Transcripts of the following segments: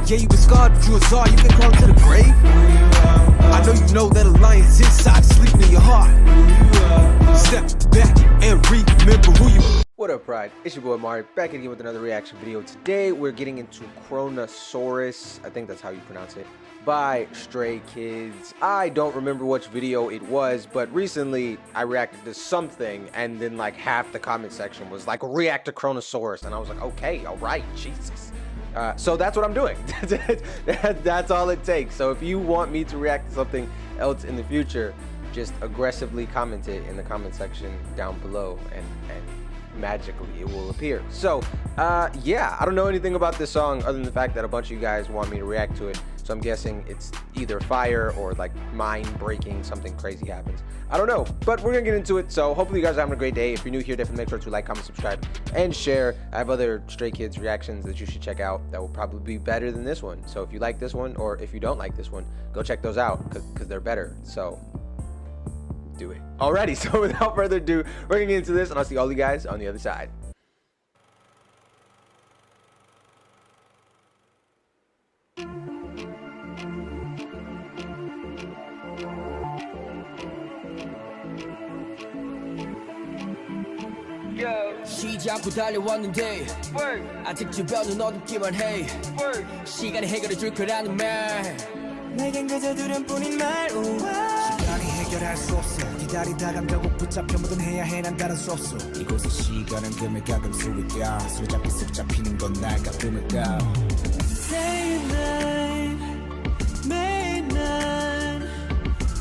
Yeah, you been scarred, but you a czar, you can crawl to the grave. I know you know that a lion's inside, sleeping in your heart. Step back and remember who you are. What up, Pride? It's your boy Amari, back again with another reaction video. Today, we're getting into Chronosaurus, I think that's how you pronounce it, by Stray Kids. I don't remember which video it was, but recently I reacted to something, and then like half the comment section was like, react to Chronosaurus, and I was like, okay, all right, Jesus. So that's what I'm doing. That's all it takes. So if you want me to react to something else in the future, just aggressively comment it in the comment section down below, and magically it will appear. So yeah, I don't know anything about this song other than the fact that a bunch of you guys want me to react to it, so I'm guessing it's either fire or like mind breaking, something crazy happens. I don't know, but we're gonna get into it. So hopefully you guys are having a great day. If you're new here, definitely make sure to like, comment, subscribe, and share. I have other Stray Kids reactions that you should check out that will probably be better than this one. So if you like this one, or if you don't like this one, go check those out because they're better. So do it. Alrighty, so without further ado, we're gonna get into this, and I'll see all you guys on the other side. 쉬지 않고 달려왔는데 아직 주변은 어둡기만 해 시간이 해결해 줄 거라는 말 내겐 그저 두려움뿐인 말 시간이 해결할 수 없어 기다리다가 결국 붙잡혀 뭐든 해야 해 난 다른 수 없어 이곳의 시간은 금을 가끔 수위가 수잡히 쑥 잡히는 건 날 가끔일까 Day and night 매일 난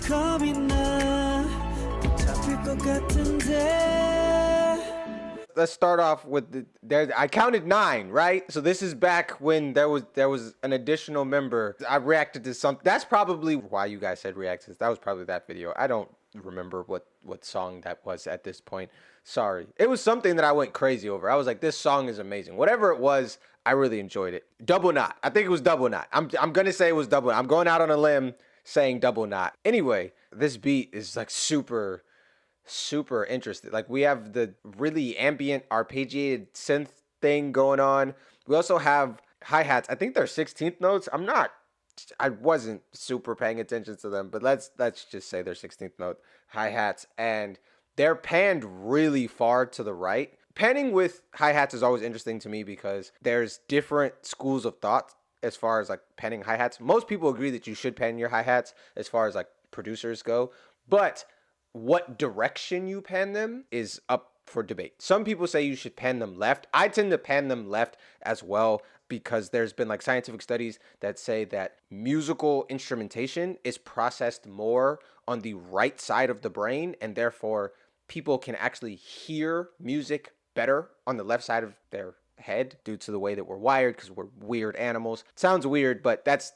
겁이 나 붙잡힐 것 같은데 Let's start off with I counted 9, right? So this is back when there was an additional member. I reacted to something. That's probably why you guys said react to this. That was probably that video. I don't remember what song that was at this point. Sorry. It was something that I went crazy over. I was like, this song is amazing. Whatever it was, I really enjoyed it. Double Knot. I think it was Double Knot. I'm gonna say it was Double Knot. I'm going out on a limb saying Double Knot. Anyway, this beat is like super interested. Like, we have the really ambient arpeggiated synth thing going on. We also have hi-hats. I think they're 16th notes. I wasn't super paying attention to them, but let's just say they're 16th note hi-hats, and they're panned really far to the right. Panning with hi-hats is always interesting to me because there's different schools of thought as far as like panning hi-hats. Most people agree that you should pan your hi-hats as far as like producers go, but what direction you pan them is up for debate. Some people say you should pan them left. I tend to pan them left as well because there's been like scientific studies that say that musical instrumentation is processed more on the right side of the brain, and therefore people can actually hear music better on the left side of their head due to the way that we're wired, because we're weird animals. Sounds weird, but that's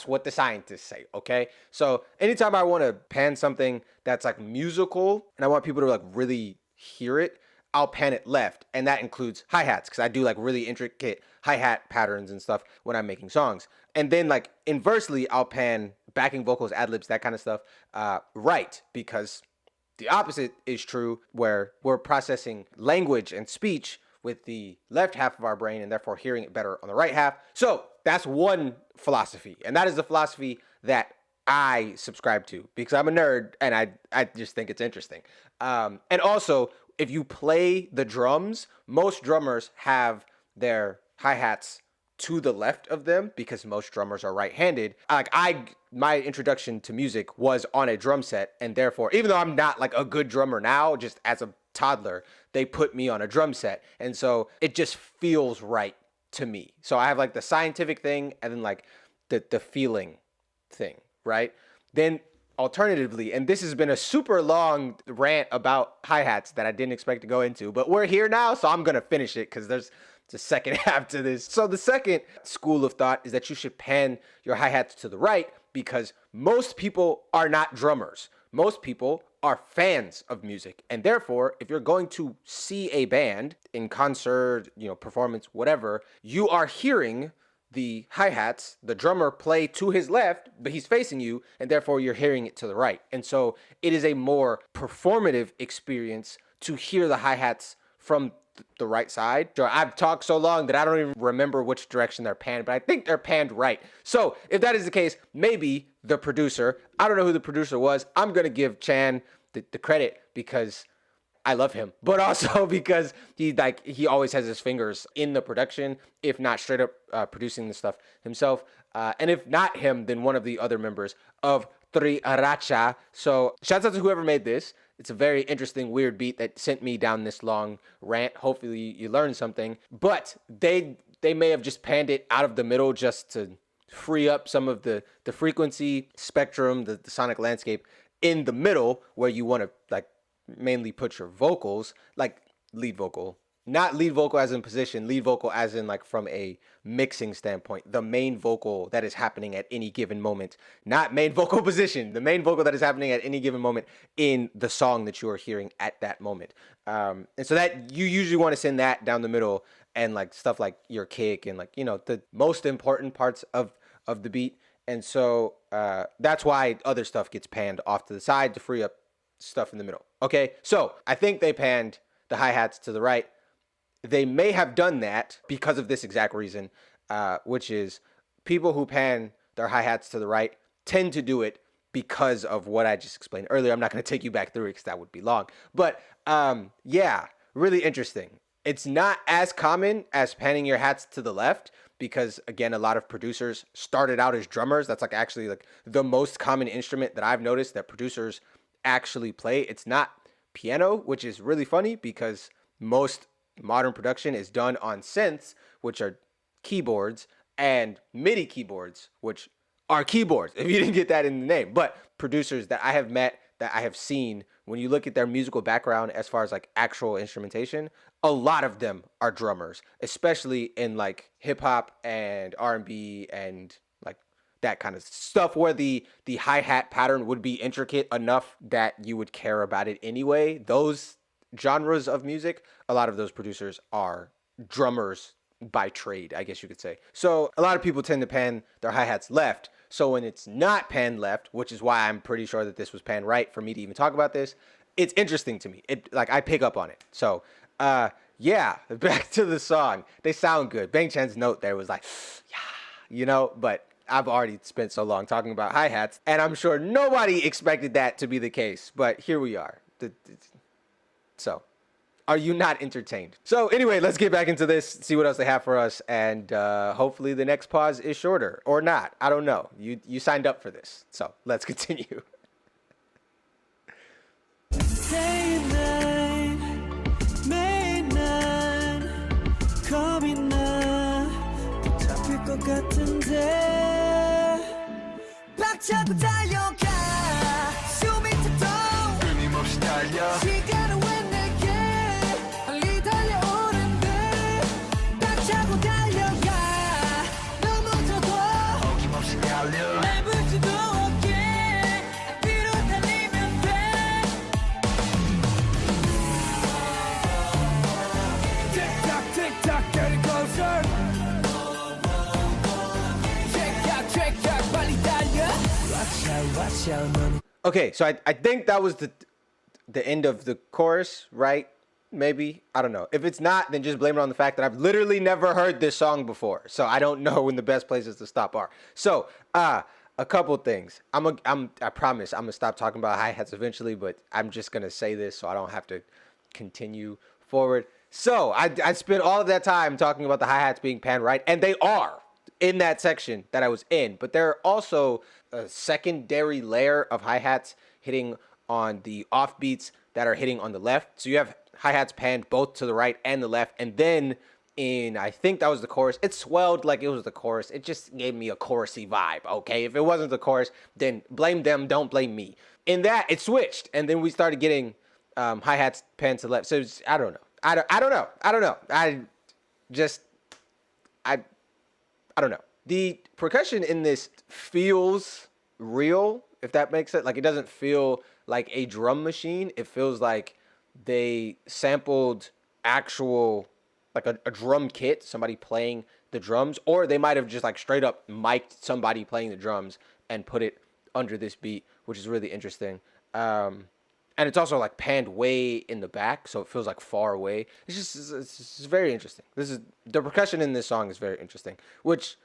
what the scientists say, okay? So anytime I want to pan something that's like musical and I want people to like really hear it, I'll pan it left, and that includes hi-hats because I do like really intricate hi-hat patterns and stuff when I'm making songs. And then like inversely, I'll pan backing vocals, ad-libs, that kind of stuff right, because the opposite is true, where we're processing language and speech with the left half of our brain and therefore hearing it better on the right half. So that's one philosophy, and that is the philosophy that I subscribe to because I'm a nerd and I just think it's interesting. And also, if you play the drums, most drummers have their hi-hats to the left of them because most drummers are right-handed. My introduction to music was on a drum set, and therefore, even though I'm not like a good drummer now, just as a toddler, they put me on a drum set, and so it just feels right to me. So I have like the scientific thing and then like the feeling thing, right? Then alternatively, and this has been a super long rant about hi-hats that I didn't expect to go into, but we're here now, so I'm gonna finish it because there's the second half to this. So the second school of thought is that you should pan your hi-hats to the right because most people are not drummers. Most people are fans of music, and therefore, if you're going to see a band in concert, performance, whatever, you are hearing the hi-hats, the drummer play to his left, but he's facing you, and therefore you're hearing it to the right. And so it is a more performative experience to hear the hi-hats from the right side. So I've talked so long that I don't even remember which direction they're panned, but I think they're panned right. So if that is the case, maybe the producer, I don't know who the producer was. I'm going to give Chan the credit because I love him, but also because he always has his fingers in the production, if not straight up producing the stuff himself. And if not him, then one of the other members of Tri Aracha. So shouts out to whoever made this. It's a very interesting, weird beat that sent me down this long rant. Hopefully you learned something, but they may have just panned it out of the middle just to free up some of the frequency spectrum, the sonic landscape in the middle where you want to like mainly put your vocals, like lead vocal, not lead vocal as in position, lead vocal as in like from a mixing standpoint, the main vocal that is happening at any given moment, not main vocal position, the main vocal that is happening at any given moment in the song that you are hearing at that moment. And so that you usually want to send that down the middle, and like stuff like your kick and like, you know, the most important parts of the beat. And so that's why other stuff gets panned off to the side to free up stuff in the middle. Okay, so I think they panned the hi-hats to the right. They may have done that because of this exact reason, which is people who pan their hi-hats to the right tend to do it because of what I just explained earlier. I'm not going to take you back through it because that would be long. But yeah, really interesting. It's not as common as panning your hats to the left because, again, a lot of producers started out as drummers. That's like actually like the most common instrument that I've noticed that producers actually play. It's not piano, which is really funny because most modern production is done on synths, which are keyboards, and MIDI keyboards, which are keyboards, if you didn't get that in the name. But producers that I have met, that I have seen, when you look at their musical background as far as like actual instrumentation, a lot of them are drummers, especially in like hip hop and R&B and like that kind of stuff where the hi-hat pattern would be intricate enough that you would care about it anyway. Those genres of music, a lot of those producers are drummers by trade, I guess you could say. So a lot of people tend to pan their hi-hats left. So when it's not panned left, which is why I'm pretty sure that this was panned right for me to even talk about this, it's interesting to me. It like I pick up on it. So yeah, back to the song. They sound good. Bang Chan's note there was like, yeah, you know, but I've already spent so long talking about hi-hats, and I'm sure nobody expected that to be the case, but here we are. So, are you not entertained? So anyway, let's get back into this, see what else they have for us, and hopefully the next pause is shorter, or not. I don't know. You signed up for this, so let's continue. Okay, so I think that was the end of the chorus, right? Maybe. I don't know. If it's not, then just blame it on the fact that I've literally never heard this song before. So I don't know when the best places to stop are. So, a couple things. I promise I'm going to stop talking about hi-hats eventually, but I'm just going to say this so I don't have to continue forward. So, I spent all of that time talking about the hi-hats being panned right, and they are in that section that I was in, but there are also a secondary layer of hi-hats hitting on the offbeats that are hitting on the left. So you have hi-hats panned both to the right and the left, and then I think that was the chorus, it swelled like it was the chorus. It just gave me a chorusy vibe, okay? If it wasn't the chorus, then blame them, don't blame me. In that, it switched, and then we started getting hi-hats panned to the left. So I don't know. I don't know. I don't know. The percussion in this feels real, if that makes sense. Like, it doesn't feel like a drum machine. It feels like they sampled actual, like a drum kit, somebody playing the drums, or they might have just like straight up mic'd somebody playing the drums and put it under this beat, which is really interesting. and it's also like panned way in the back, so it feels like far away. It's very interesting. The percussion in this song is very interesting, which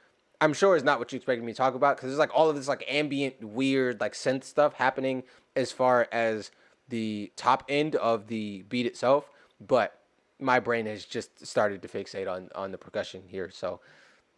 I'm sure is not what you expected me to talk about, because there's like all of this like ambient, weird, like synth stuff happening as far as the top end of the beat itself. But my brain has just started to fixate on the percussion here. So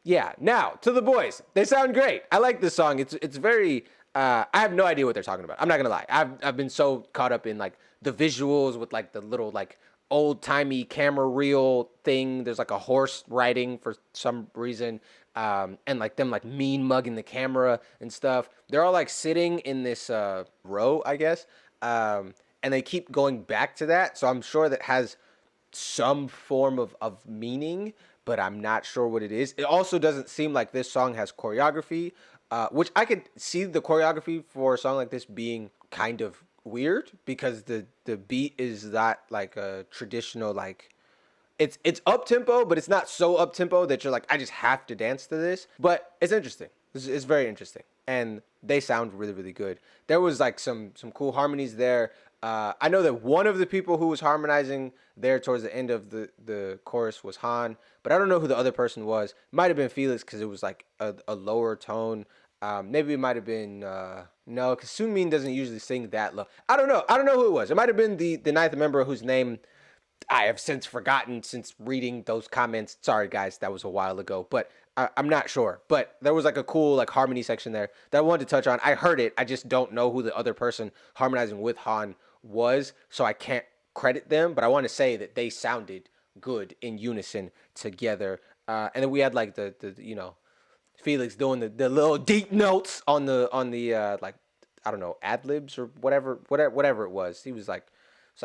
yeah, now to the boys. They sound great. I like this song. It's very. I have no idea what they're talking about. I'm not gonna lie. I've been so caught up in like the visuals with like the little like old timey camera reel thing. There's like a horse riding for some reason. And like them like mean mugging the camera and stuff. They're all like sitting in this row, I guess. And they keep going back to that. So I'm sure that has some form of meaning, but I'm not sure what it is. It also doesn't seem like this song has choreography, which I could see the choreography for a song like this being kind of weird, because the beat is not like a traditional like. It's up tempo, but it's not so up tempo that you're like, I just have to dance to this. But it's interesting. It's very interesting, and they sound really, really good. There was like some cool harmonies there. I know that one of the people who was harmonizing there towards the end of the chorus was Han, but I don't know who the other person was. Might have been Felix, because it was like a lower tone. Maybe it might have been no, because Seungmin doesn't usually sing that low. I don't know who it was. It might have been the ninth member whose name I have since forgotten since reading those comments. Sorry, guys, that was a while ago, but I'm not sure. But there was like a cool like harmony section there that I wanted to touch on. I heard it. I just don't know who the other person harmonizing with Han was, so I can't credit them. But I want to say that they sounded good in unison together. And then we had like the Felix doing the little deep notes on the like, I don't know, ad libs or whatever it was. He was like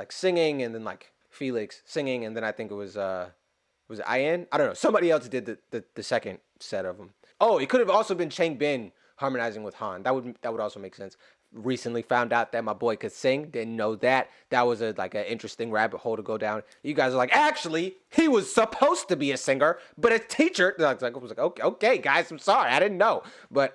singing, and then like Felix singing, and then I think it was it Ian? I don't know. Somebody else did the second set of them. Oh, it could have also been Changbin harmonizing with Han. That would also make sense. Recently found out that my boy could sing. Didn't know that. That was an interesting rabbit hole to go down. You guys are like, actually, he was supposed to be a singer, but a teacher. I was like, okay, guys, I'm sorry, I didn't know. But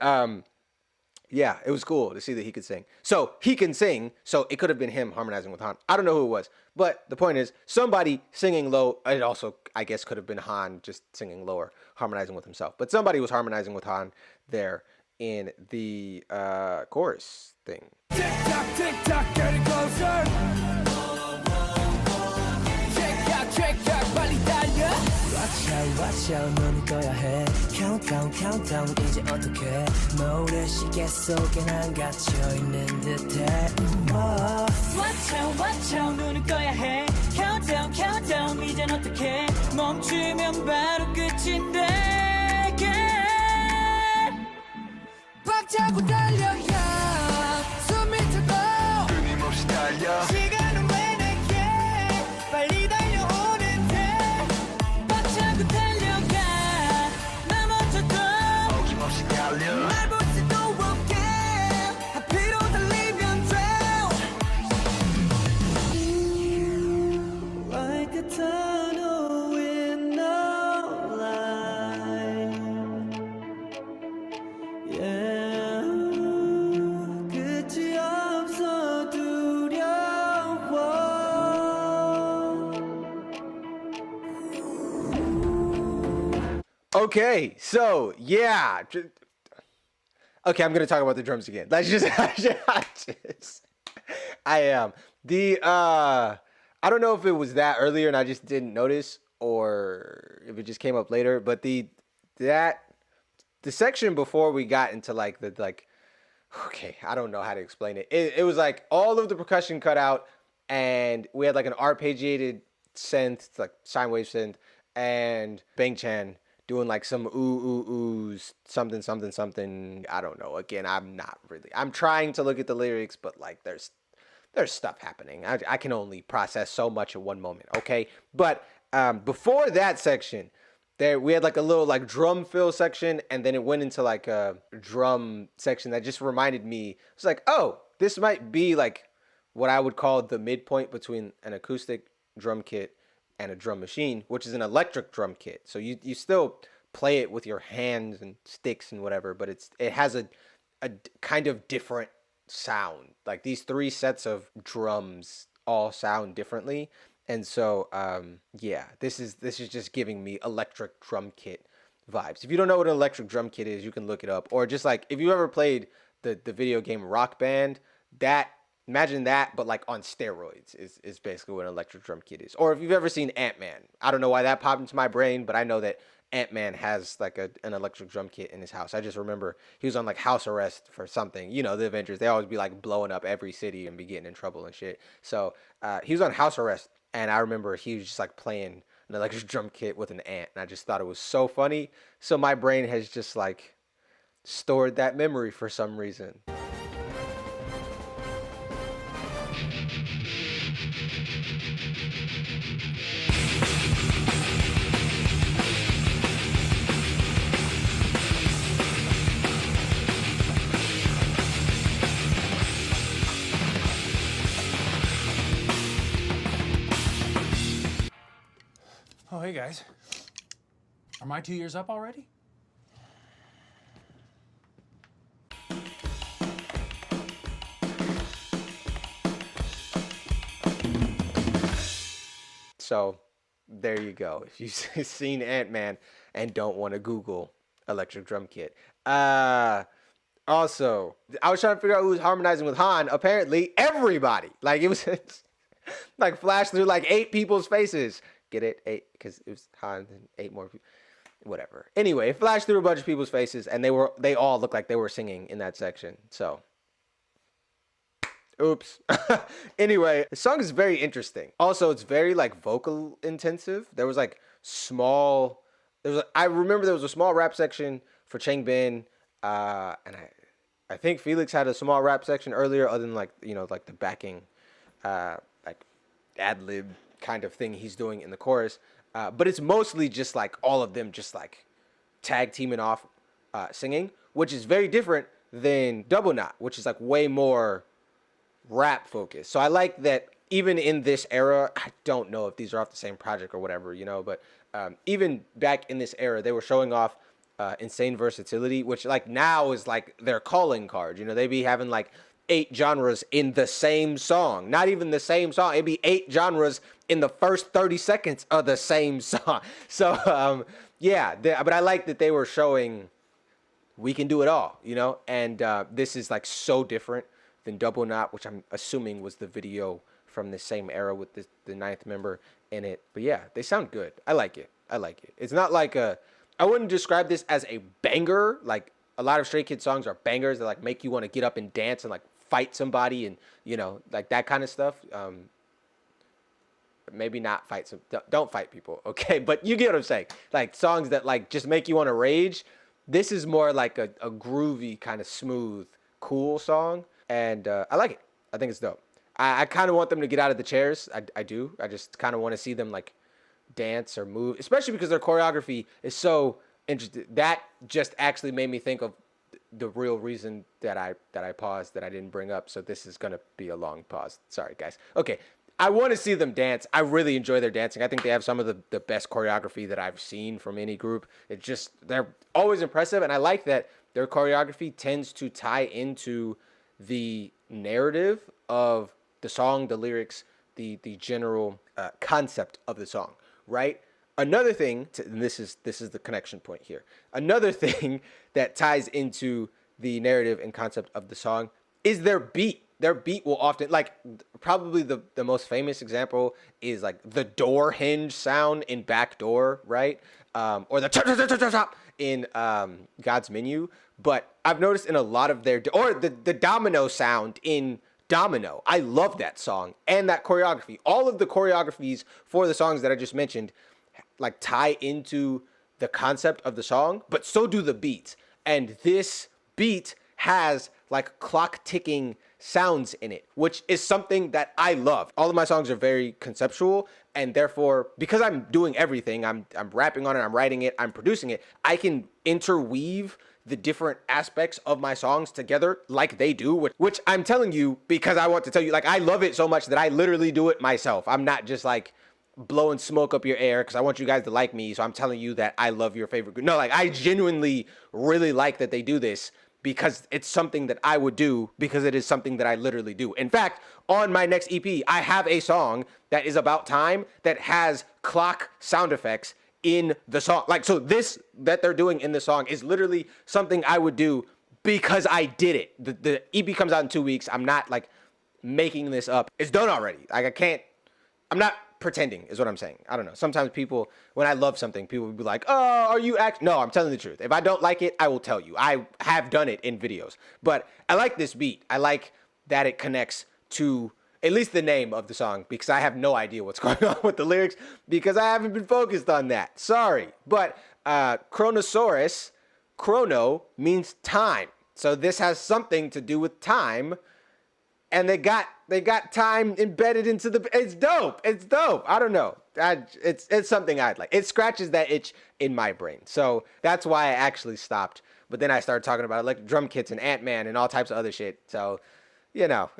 yeah, it was cool to see that he could sing. So he can sing, so it could have been him harmonizing with Han. I don't know who it was, but the point is, somebody singing low. It also, I guess, could have been Han just singing lower, harmonizing with himself. But somebody was harmonizing with Han there in the chorus thing. Tick tock, getting closer. Check out, 빨리 달려. Watch out, 너는 떠야 해. Countdown, 이제 어떡해. 모래시계 속에 난 갇혀 있는 듯해. Watch out, 눈을 떠야 해. Countdown, 이젠 어떡해. 멈추면 바로 끝인데. 꽉차고 달려, 숨 밑으로 끊임없이 달려. 시간은 왜 내게 빨리 달려오는데. 꽉차고 달려가 나 멈춰도 어김없이 달려. 날 볼 수도 없게 앞으로 달리면 돼. Like a tunnel with no light. Yeah. Okay, so yeah. Okay, I'm gonna talk about the drums again. Let's just, I am I don't know if it was that earlier and I just didn't notice, or if it just came up later. But the section before we got into like okay, I don't know how to explain it. It was like all of the percussion cut out, and we had like an arpeggiated synth, like sine wave synth, and Bang Chan doing like some oohs, something. I don't know. Again, I'm trying to look at the lyrics, but like there's stuff happening. I can only process so much at one moment. Okay, but before that section, there we had like a little like drum fill section, and then it went into like a drum section that just reminded me. It's like, oh, this might be like what I would call the midpoint between an acoustic drum kit and a drum machine, which is an electric drum kit. So you still play it with your hands and sticks and whatever, but it has a kind of different sound. Like these 3 sets of drums all sound differently. And so yeah, this is just giving me electric drum kit vibes. If you don't know what an electric drum kit is, you can look it up. Or just like if you ever played the video game Rock Band, that imagine that, but like on steroids is basically what an electric drum kit is. Or if you've ever seen Ant-Man, I don't know why that popped into my brain, but I know that Ant-Man has like an electric drum kit in his house. I just remember he was on like house arrest for something. You know, the Avengers, they always be like blowing up every city and be getting in trouble and shit. So he was on house arrest, and I remember he was just like playing an electric drum kit with an ant, and I just thought it was so funny. So my brain has just like stored that memory for some reason. Oh, hey guys. Are my 2 years up already? So there you go. If you've seen Ant-Man and don't want to Google electric drum kit. Also, I was trying to figure out who was harmonizing with Han. Apparently, everybody. Like, it was like flashed through like 8 people's faces. Get it? 8, because it was Han and 8 more people. Whatever. Anyway, it flashed through a bunch of people's faces, and they all looked like they were singing in that section. So, oops. Anyway, the song is very interesting. Also, it's very like vocal intensive. There was like I remember there was a small rap section for Changbin, and I think Felix had a small rap section earlier, other than like, you know, like the backing, like ad lib kind of thing he's doing in the chorus. But it's mostly just like all of them just like tag teaming off singing, which is very different than Double Knot, which is like way more rap focused. So I like that even in this era, I don't know if these are off the same project or whatever, you know, but even back in this era, they were showing off insane versatility, which like now is like their calling card. You know, they be having like 8 genres in the same song. Not even the same song. It'd be 8 genres in the first 30 seconds of the same song. So, yeah, but I like that they were showing we can do it all, you know? And this is like so different than Double Knot, which I'm assuming was the video from the same era with the 9th member in it. But yeah, they sound good. I like it. I like it. It's not like I wouldn't describe this as a banger. Like a lot of Stray Kids songs are bangers that like make you want to get up and dance and like fight somebody and, you know, like that kind of stuff. Maybe not fight don't fight people, okay? But you get what I'm saying. Like songs that like just make you want to rage. This is more like a groovy kind of smooth, cool song, and I like it. I think it's dope. I kind of want them to get out of the chairs. I do. I just kind of want to see them like dance or move, especially because their choreography is so interesting. That just actually made me think of the real reason that I paused, that I didn't bring up. So this is gonna be a long pause. Sorry, guys. Okay, I want to see them dance. I really enjoy their dancing. I think they have some of the best choreography that I've seen from any group. They're always impressive, and I like that their choreography tends to tie into the narrative of the song, the lyrics, the general concept of the song, right? Another thing, and this is the connection point here. Another thing that ties into the narrative and concept of the song is their beat. Their beat will often, like, probably the most famous example is like the door hinge sound in Backdoor, right? Or the chop in God's Menu. But I've noticed in a lot of their, or the domino sound in Domino. I love that song and that choreography. All of the choreographies for the songs that I just mentioned like tie into the concept of the song, but so do the beats. And this beat has like clock ticking sounds in it, which is something that I love. All of my songs are very conceptual, and therefore, because I'm doing everything, I'm rapping on it, I'm writing it, I'm producing it, I can interweave the different aspects of my songs together like they do, which I'm telling you because I want to tell you, like, I love it so much that I literally do it myself. I'm not just like blowing smoke up your air because I want you guys to like me, so I'm telling you that I love your favorite group. No, like, I genuinely really like that they do this because it's something that I would do, because it is something that I literally do. In fact, on my next EP, I have a song that is about time that has clock sound effects in the song. Like, so this that they're doing in the song is literally something I would do because I did it. The EP comes out in 2 weeks. I'm not like making this up. It's done already. Like, I'm not pretending is what I'm saying. I don't know. Sometimes people, when I love something, people will be like, oh, are you No, I'm telling the truth. If I don't like it, I will tell you. I have done it in videos. But I like this beat. I like that it connects to at least the name of the song, because I have no idea what's going on with the lyrics because I haven't been focused on that. Sorry. But Chronosaurus, chrono means time. So this has something to do with time. And they got time embedded into the. It's dope. It's dope. I don't know. It's something I'd like. It scratches that itch in my brain. So that's why I actually stopped. But then I started talking about electric drum kits and Ant-Man and all types of other shit. So, you know.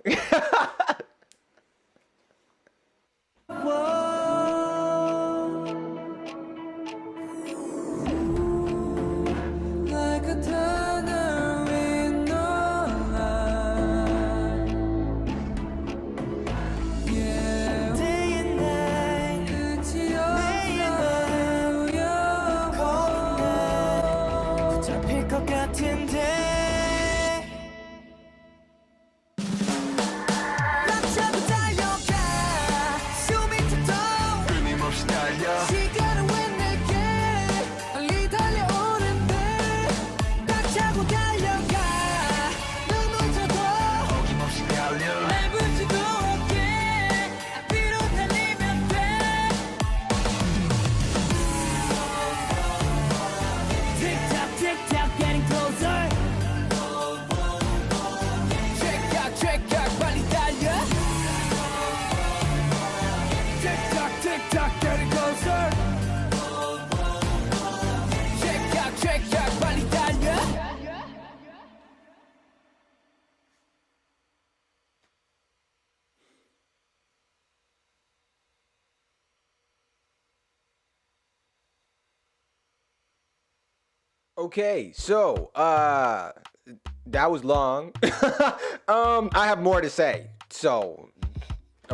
Okay, so that was long. I have more to say, so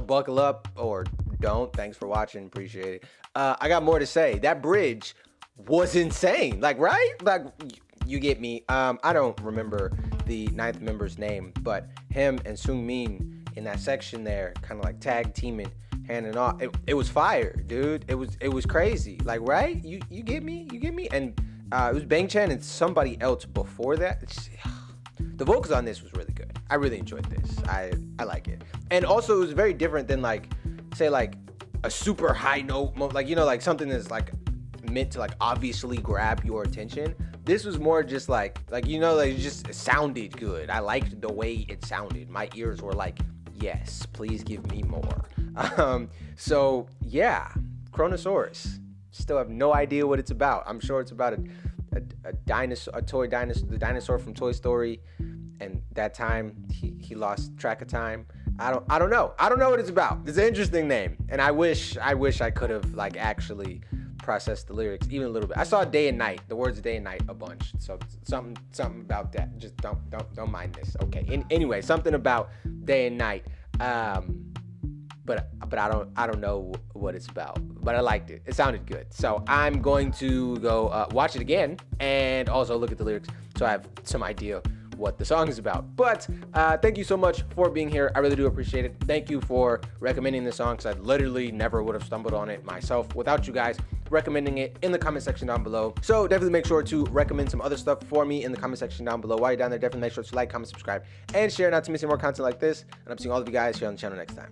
buckle up or don't. Thanks for watching, appreciate it. I got more to say. That bridge was insane, like, right? Like, you get me. I don't remember the 9th member's name, but him and Seungmin in that section there, kind of like tag teaming, handing off. It was fire, dude. It was crazy, like, right? You get me? You get me? And it was Bang Chan and somebody else before that. The vocals on this was really good. I really enjoyed this. I like it. And also it was very different than, like, say, like a super high note, like, you know, like something that's like meant to like obviously grab your attention. This was more just like, you know, like, it just sounded good. I liked the way it sounded. My ears were like, yes, please give me more. So yeah, Chronosaurus. Still have no idea what it's about. I'm sure it's about a dinosaur, a toy dinosaur, the dinosaur from Toy Story, and that time he lost track of time. I don't know. I don't know what it's about. It's an interesting name, and I wish I could have like actually processed the lyrics even a little bit. I saw day and night, the words day and night a bunch. So something about that. Just don't mind this. Okay. Anyway, something about day and night. But I don't know what it's about, but I liked it. It sounded good. So I'm going to go watch it again and also look at the lyrics so I have some idea what the song is about. But thank you so much for being here. I really do appreciate it. Thank you for recommending the song, because I literally never would have stumbled on it myself without you guys recommending it in the comment section down below. So definitely make sure to recommend some other stuff for me in the comment section down below. While you're down there, definitely make sure to like, comment, subscribe, and share not to miss any more content like this. And I'm seeing all of you guys here on the channel next time.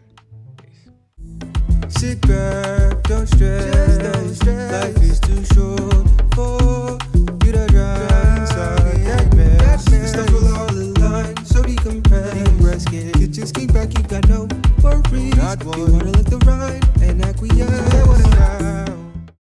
Sit back, don't stress. Life is too short for you to drown inside that mess. The stuff will all align, so decompress. You just kick back, you got no worries. You wanna